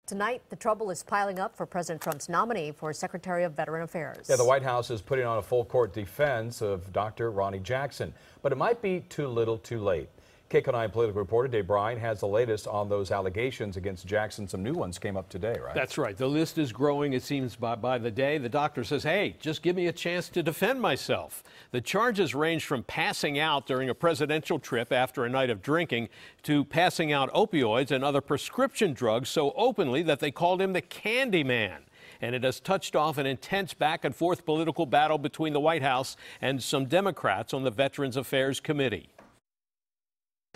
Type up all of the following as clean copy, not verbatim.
Tonight, the trouble is piling up for President Trump's nominee for Secretary of Veteran Affairs. Yeah, the White House is putting on a full court defense of Dr. Ronnie Jackson, but it might be too little too late. KCO9 political reporter Bryan has the latest on those allegations against Jackson. Some new ones came up today, right? That's right. The list is growing, it seems, by the day. The doctor says, hey, just give me a chance to defend myself. The charges range from passing out during a presidential trip after a night of drinking to passing out opioids and other prescription drugs so openly that they called him the Candy Man. And it has touched off an intense back-and-forth political battle between the White House and some Democrats on the Veterans Affairs Committee.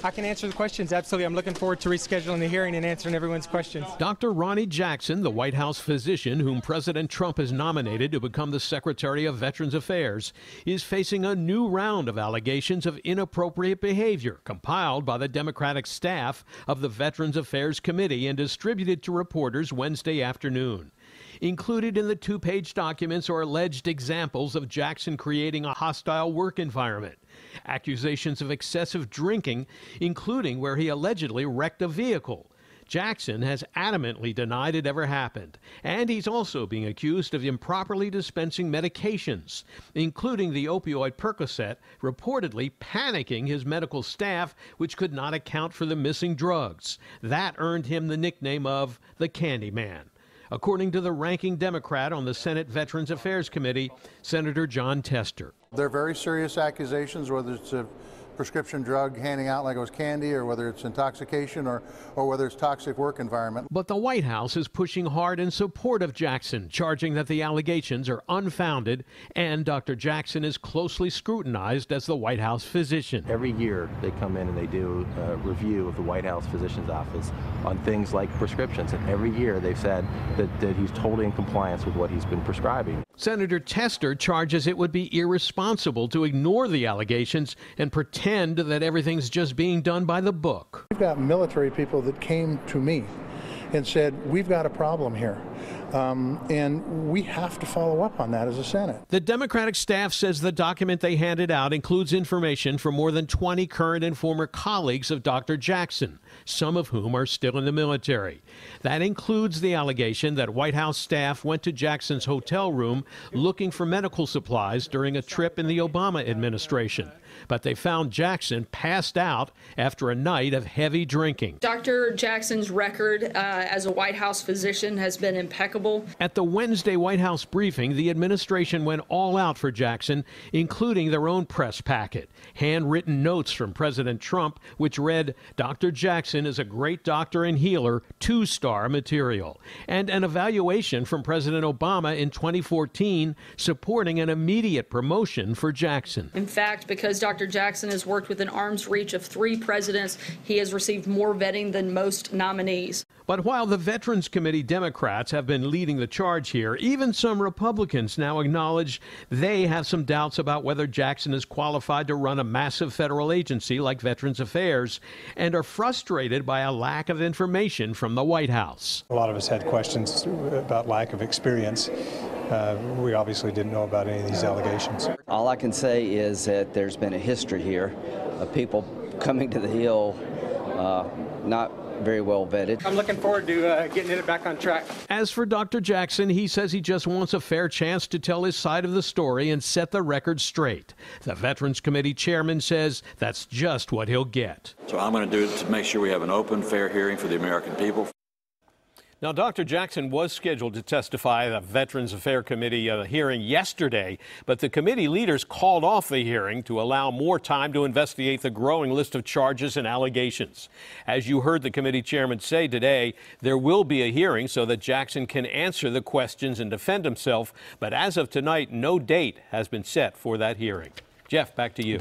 I can answer the questions, absolutely. I'm looking forward to rescheduling the hearing and answering everyone's questions. Dr. Ronnie Jackson, the White House physician whom President Trump has nominated to become the Secretary of Veterans Affairs, is facing a new round of allegations of inappropriate behavior compiled by the Democratic staff of the Veterans Affairs Committee and distributed to reporters Wednesday afternoon. Included in the two-page documents are alleged examples of Jackson creating a hostile work environment, accusations of excessive drinking, including where he allegedly wrecked a vehicle. Jackson has adamantly denied it ever happened, and he's also being accused of improperly dispensing medications, including the opioid Percocet, reportedly panicking his medical staff, which could not account for the missing drugs. That earned him the nickname of the Candy Man. According to the ranking Democrat on the Senate Veterans Affairs Committee, Senator John Tester. They're very serious accusations, whether it's a prescription drug handing out like it was candy, or whether it's intoxication, or whether it's toxic work environment. But the White House is pushing hard in support of Jackson, charging that the allegations are unfounded, and Dr. Jackson is closely scrutinized as the White House physician. Every year they come in and they do a review of the White House physician's office on things like prescriptions, and every year they've said that he's totally in compliance with what he's been prescribing. Senator Tester charges it would be irresponsible to ignore the allegations and pretend that everything's just being done by the book. We've got military people that came to me and said, we've got a problem here, and we have to follow up on that as a Senate. The Democratic staff says the document they handed out includes information from more than 20 current and former colleagues of Dr. Jackson, some of whom are still in the military. That includes the allegation that White House staff went to Jackson's hotel room looking for medical supplies during a trip in the Obama administration. But they found Jackson passed out after a night of heavy drinking. Dr. Jackson's record as a White House physician has been impeccable. At the Wednesday White House briefing, the administration went all out for Jackson, including their own press packet. Handwritten notes from President Trump, which read, Dr. Jackson is a great doctor and healer, 2-star material. And an evaluation from President Obama in 2014 supporting an immediate promotion for Jackson. In fact, because Dr. Jackson has worked within arm's reach of 3 presidents, he has received more vetting than most nominees. But while the Veterans Committee Democrats have been leading the charge here, even some Republicans now acknowledge they have some doubts about whether Jackson is qualified to run a massive federal agency like Veterans Affairs, and are frustrated by a lack of information from the White House. A lot of us had questions about lack of experience. We obviously didn't know about any of these allegations. All I can say is that there's been a history here of people coming to the Hill not very well vetted. I'm looking forward to getting it back on track. As for Dr. Jackson, he says he just wants a fair chance to tell his side of the story and set the record straight. The Veterans Committee chairman says that's just what he'll get. So I'm going to do it to make sure we have an open, fair hearing for the American people. Now, Dr. Jackson was scheduled to testify at the Veterans Affairs Committee hearing yesterday, but the committee leaders called off the hearing to allow more time to investigate the growing list of charges and allegations. As you heard the committee chairman say today, there will be a hearing so that Jackson can answer the questions and defend himself, but as of tonight, no date has been set for that hearing. Jeff, back to you.